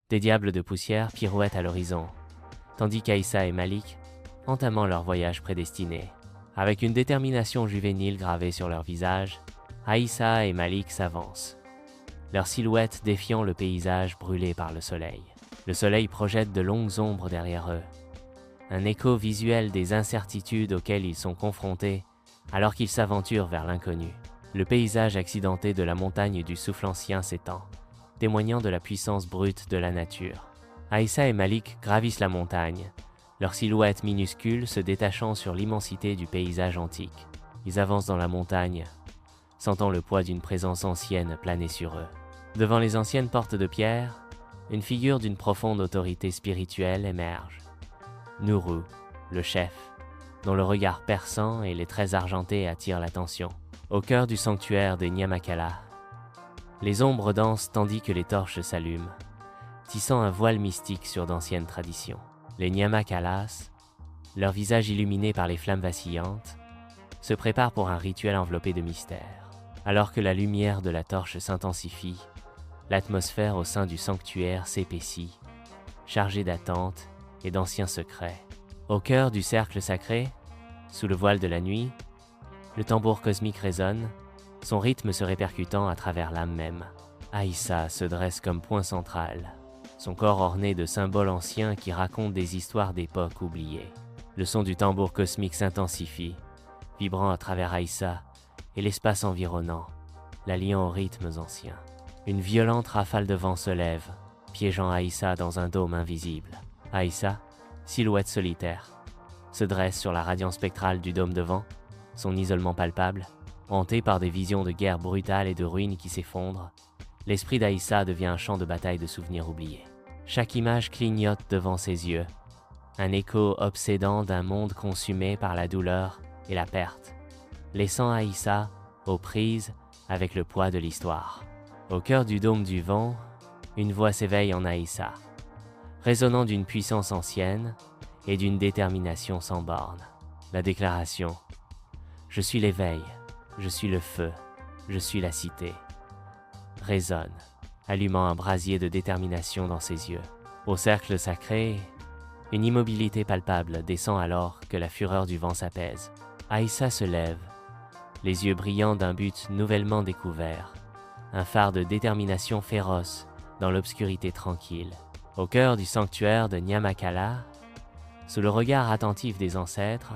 Des diables de poussière pirouettent à l'horizon, tandis qu'Aïssa et Malik entament leur voyage prédestiné. Avec une détermination juvénile gravée sur leur visage, Aïssa et Malik s'avancent, leurs silhouettes défiant le paysage brûlé par le soleil. Le soleil projette de longues ombres derrière eux, un écho visuel des incertitudes auxquelles ils sont confrontés alors qu'ils s'aventurent vers l'inconnu. Le paysage accidenté de la montagne du souffle ancien s'étend, témoignant de la puissance brute de la nature. Aïssa et Malik gravissent la montagne, leurs silhouettes minuscules se détachant sur l'immensité du paysage antique. Ils avancent dans la montagne, sentant le poids d'une présence ancienne planer sur eux. Devant les anciennes portes de pierre, une figure d'une profonde autorité spirituelle émerge. Nuru, le chef, dont le regard perçant et les traits argentés attirent l'attention. Au cœur du sanctuaire des Nyamakala, les ombres dansent tandis que les torches s'allument, tissant un voile mystique sur d'anciennes traditions. Les Nyamakalas, leur visage illuminé par les flammes vacillantes, se préparent pour un rituel enveloppé de mystère. Alors que la lumière de la torche s'intensifie, l'atmosphère au sein du sanctuaire s'épaissit, chargée d'attente et d'anciens secrets. Au cœur du cercle sacré, sous le voile de la nuit, le tambour cosmique résonne, son rythme se répercutant à travers l'âme même. Aïssa se dresse comme point central, son corps orné de symboles anciens qui racontent des histoires d'époques oubliées. Le son du tambour cosmique s'intensifie, vibrant à travers Aïssa et l'espace environnant, la liant aux rythmes anciens. Une violente rafale de vent se lève, piégeant Aïssa dans un dôme invisible. Aïssa, silhouette solitaire, se dresse sur la radiance spectrale du dôme de vent, son isolement palpable, hanté par des visions de guerre brutale et de ruines qui s'effondrent. L'esprit d'Aïssa devient un champ de bataille de souvenirs oubliés. Chaque image clignote devant ses yeux, un écho obsédant d'un monde consumé par la douleur et la perte, laissant Aïssa aux prises avec le poids de l'histoire. Au cœur du dôme du vent, une voix s'éveille en Aïssa, résonnant d'une puissance ancienne et d'une détermination sans borne. La déclaration « Je suis l'éveil, je suis le feu, je suis la cité » résonne, allumant un brasier de détermination dans ses yeux. Au cercle sacré, une immobilité palpable descend alors que la fureur du vent s'apaise. Aïssa se lève, les yeux brillants d'un but nouvellement découvert, un phare de détermination féroce dans l'obscurité tranquille. Au cœur du sanctuaire de Nyamakala, sous le regard attentif des ancêtres,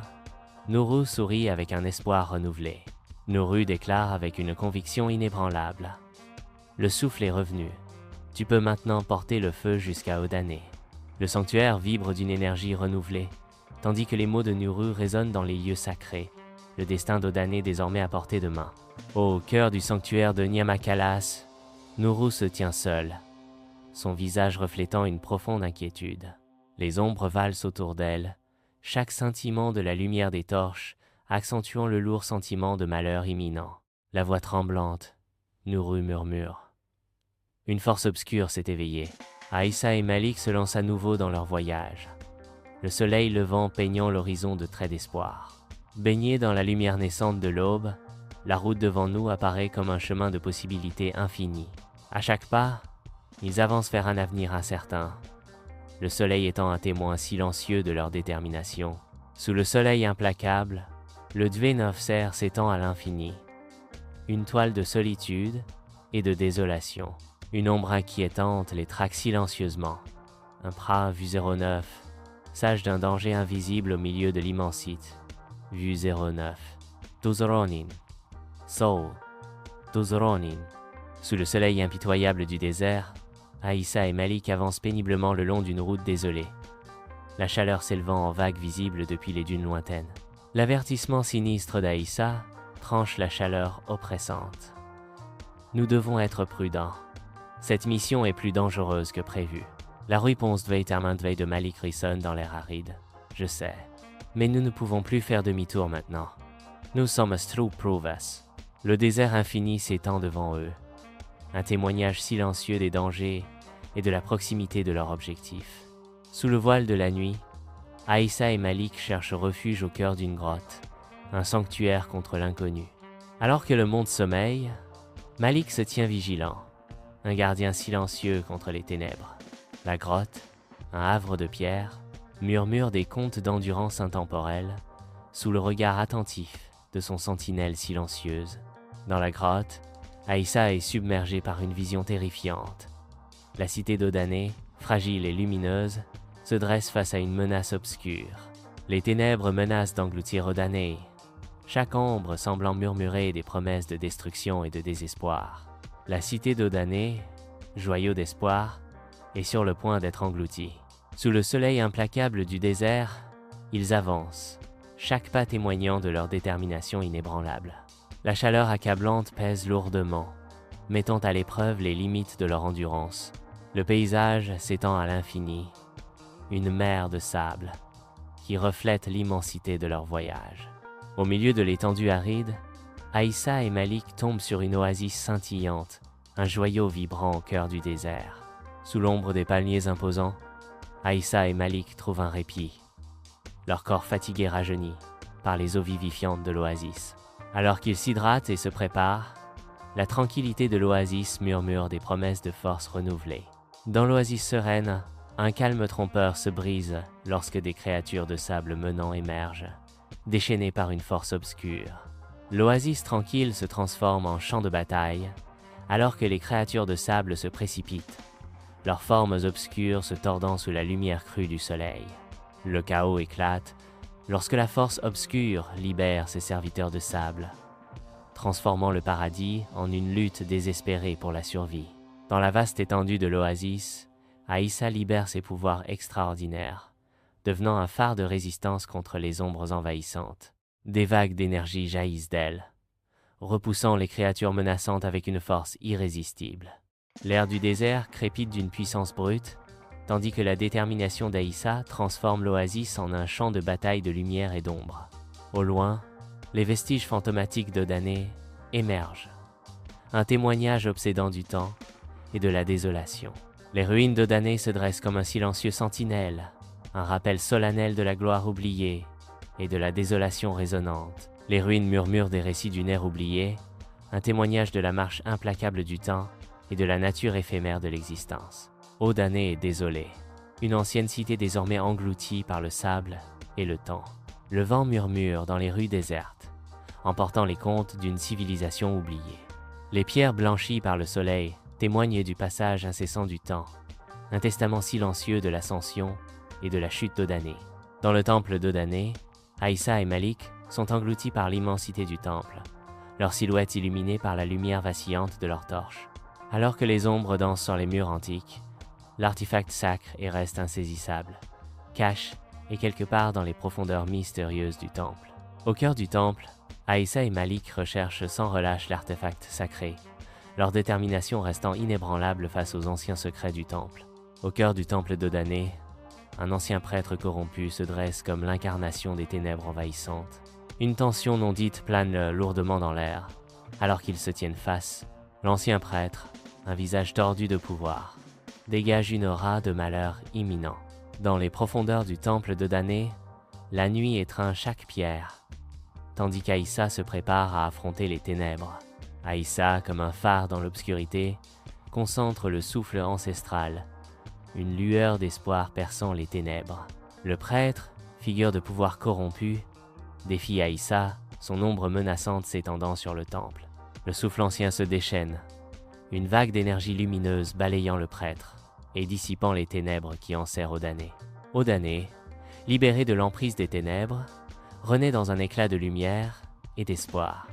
Nuru sourit avec un espoir renouvelé. Nuru déclare avec une conviction inébranlable. Le souffle est revenu. Tu peux maintenant porter le feu jusqu'à Odané. Le sanctuaire vibre d'une énergie renouvelée, tandis que les mots de Nuru résonnent dans les lieux sacrés, le destin d'Odané désormais à portée de main. Au cœur du sanctuaire de Nyamakalas, Nuru se tient seul, son visage reflétant une profonde inquiétude. Les ombres valsent autour d'elle, chaque scintillement de la lumière des torches accentuant le lourd sentiment de malheur imminent. La voix tremblante, Nuru murmure. Une force obscure s'est éveillée. Aïssa et Malik se lancent à nouveau dans leur voyage, le soleil levant peignant l'horizon de traits d'espoir. Baignés dans la lumière naissante de l'aube, la route devant nous apparaît comme un chemin de possibilités infinies. À chaque pas, ils avancent vers un avenir incertain, le soleil étant un témoin silencieux de leur détermination. Sous le soleil implacable, le Dvénovser s'étend à l'infini, une toile de solitude et de désolation. Une ombre inquiétante les traque silencieusement. Un Pra Vue 09, sage d'un danger invisible au milieu de l'immensité. Vue 09. Tuzoronin. Soul. Tuzoronin. Sous le soleil impitoyable du désert, Aïssa et Malik avancent péniblement le long d'une route désolée, la chaleur s'élevant en vagues visibles depuis les dunes lointaines. L'avertissement sinistre d'Aïssa tranche la chaleur oppressante. Nous devons être prudents. Cette mission est plus dangereuse que prévu. La réponse de Malik résonne dans l'air aride. Je sais. Mais nous ne pouvons plus faire demi-tour maintenant. Nous sommes Struprouvas. Le désert infini s'étend devant eux. Un témoignage silencieux des dangers et de la proximité de leur objectif. Sous le voile de la nuit, Aïssa et Malik cherchent refuge au cœur d'une grotte, un sanctuaire contre l'inconnu. Alors que le monde sommeille, Malik se tient vigilant, un gardien silencieux contre les ténèbres. La grotte, un havre de pierre, murmure des contes d'endurance intemporelle sous le regard attentif de son sentinelle silencieuse. Dans la grotte, Aïssa est submergée par une vision terrifiante. La cité d'Odané, fragile et lumineuse, se dresse face à une menace obscure. Les ténèbres menacent d'engloutir Odané, chaque ombre semblant murmurer des promesses de destruction et de désespoir. La cité d'Odané, joyau d'espoir, est sur le point d'être engloutie. Sous le soleil implacable du désert, ils avancent, chaque pas témoignant de leur détermination inébranlable. La chaleur accablante pèse lourdement, mettant à l'épreuve les limites de leur endurance. Le paysage s'étend à l'infini, une mer de sable qui reflète l'immensité de leur voyage. Au milieu de l'étendue aride, Aïssa et Malik tombent sur une oasis scintillante, un joyau vibrant au cœur du désert. Sous l'ombre des palmiers imposants, Aïssa et Malik trouvent un répit, leur corps fatigué rajeuni par les eaux vivifiantes de l'oasis. Alors qu'ils s'hydratent et se préparent, la tranquillité de l'oasis murmure des promesses de force renouvelées. Dans l'oasis sereine, un calme trompeur se brise lorsque des créatures de sable menant émergent, déchaînées par une force obscure. L'oasis tranquille se transforme en champ de bataille, alors que les créatures de sable se précipitent, leurs formes obscures se tordant sous la lumière crue du soleil. Le chaos éclate lorsque la force obscure libère ses serviteurs de sable, transformant le paradis en une lutte désespérée pour la survie. Dans la vaste étendue de l'oasis, Aïssa libère ses pouvoirs extraordinaires, devenant un phare de résistance contre les ombres envahissantes. Des vagues d'énergie jaillissent d'elle, repoussant les créatures menaçantes avec une force irrésistible. L'air du désert crépite d'une puissance brute, tandis que la détermination d'Aïssa transforme l'oasis en un champ de bataille de lumière et d'ombre. Au loin, les vestiges fantomatiques d'Odané émergent, un témoignage obsédant du temps et de la désolation. Les ruines d'Odané se dressent comme un silencieux sentinelle, un rappel solennel de la gloire oubliée et de la désolation résonnante. Les ruines murmurent des récits d'une ère oubliée, un témoignage de la marche implacable du temps et de la nature éphémère de l'existence. Odané est désolé, une ancienne cité désormais engloutie par le sable et le temps. Le vent murmure dans les rues désertes, emportant les contes d'une civilisation oubliée. Les pierres blanchies par le soleil témoignent du passage incessant du temps, un testament silencieux de l'ascension et de la chute d'Odané. Dans le temple d'Odané, Aïssa et Malik sont engloutis par l'immensité du temple, leurs silhouettes illuminées par la lumière vacillante de leurs torches. Alors que les ombres dansent sur les murs antiques, l'artefact sacre et reste insaisissable, cache et quelque part dans les profondeurs mystérieuses du temple. Au cœur du temple, Aïssa et Malik recherchent sans relâche l'artefact sacré, leur détermination restant inébranlable face aux anciens secrets du temple. Au cœur du temple d'Odané, un ancien prêtre corrompu se dresse comme l'incarnation des ténèbres envahissantes. Une tension non dite plane lourdement dans l'air, alors qu'ils se tiennent face. L'ancien prêtre, un visage tordu de pouvoir, dégage une aura de malheur imminent. Dans les profondeurs du temple d'Odané, la nuit étreint chaque pierre, tandis qu'Aïssa se prépare à affronter les ténèbres. Aïssa, comme un phare dans l'obscurité, concentre le souffle ancestral, une lueur d'espoir perçant les ténèbres. Le prêtre, figure de pouvoir corrompu, défie Aïssa, son ombre menaçante s'étendant sur le temple. Le souffle ancien se déchaîne, une vague d'énergie lumineuse balayant le prêtre et dissipant les ténèbres qui enserrent Odané. Odané, libéré de l'emprise des ténèbres, renaît dans un éclat de lumière et d'espoir.